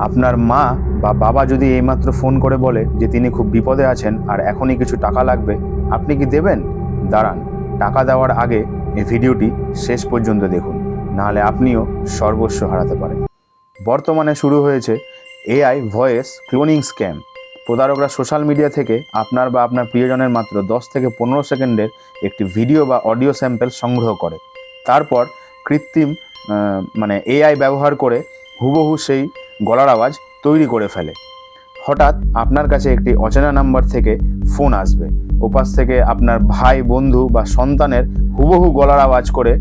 আপনার মা বা বাবা যদি এইমাত্র ফোন করে বলে যে তিনি খুব বিপদে আছেন আর এখনই কিছু টাকা লাগবে, আপনি কি দেবেন? দাঁড়ান, টাকা দেওয়ার আগে এই ভিডিওটি শেষ পর্যন্ত দেখুন, নাহলে আপনিও সর্বস্ব হারাতে পারেন। বর্তমানে শুরু হয়েছে এআই ভয়েস ক্লোনিং স্ক্যাম। প্রতারকরা সোশ্যাল মিডিয়া থেকে আপনার বা আপনার প্রিয়জনের মাত্র 10 থেকে 15 সেকেন্ডের একটি ভিডিও বা অডিও স্যাম্পল সংগ্রহ করে, তারপর কৃত্রিম এআই ব্যবহার করে হুবহু সেই গলার আওয়াজ তৈরি করে ফেলে। হঠাৎ আপনার কাছে একটি অচেনা নাম্বার থেকে ফোন আসবে, ওপাশ থেকে আপনার ভাই, বন্ধু বা সন্তানের হুবহু গলার আওয়াজ করে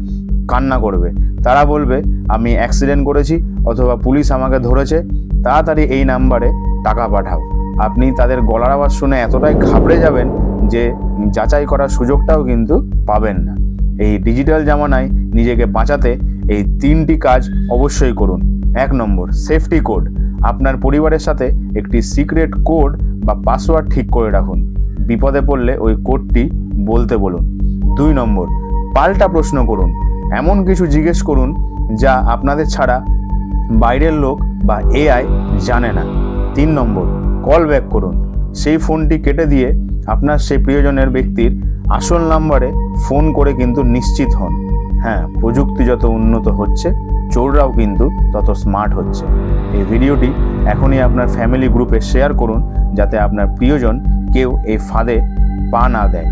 কান্না করবে। তারা বলবে, আমি অ্যাক্সিডেন্ট করেছি অথবা পুলিশ আমাকে ধরেছে, তাড়াতাড়ি এই নাম্বারে টাকা পাঠাও। আপনি তাদের গলার আওয়াজ শুনে এতটাই ঘাবড়ে যাবেন যে যাচাই করার সুযোগটাও কিন্তু পাবেন না। এই ডিজিটাল জামানায় নিজেকে বাঁচাতে এই 3টি কাজ অবশ্যই করুন। 1 নম্বর, সেফটি কোড। আপনার পরিবারের সাথে একটি সিক্রেট কোড বা পাসওয়ার্ড ঠিক করে রাখুন। বিপদে পড়লে ওই কোডটি বলতে বলুন। 2 নম্বর, পাল্টা প্রশ্ন করুন। এমন কিছু জিজ্ঞেস করুন যা আপনাদের ছাড়া বাইরের লোক বা এআই জানে না। 3 নম্বর, কল ব্যাক করুন। সেই ফোনটি কেটে দিয়ে আপনার সেই প্রিয়জনের ব্যক্তির আসল নাম্বারে ফোন করে কিন্তু নিশ্চিত হন। হ্যাঁ, প্রযুক্তি যত উন্নত হচ্ছে, চোররাও কিন্তু তত স্মার্ট হচ্ছে। এই ভিডিওটি এখনই আপনার ফ্যামিলি গ্রুপে শেয়ার করুন, যাতে আপনার প্রিয়জন কেউ এই ফাঁদে পা না দেয়।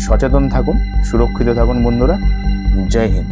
সচেতন থাকুন, সুরক্ষিত থাকুন বন্ধুরা। জয় হিন্দ।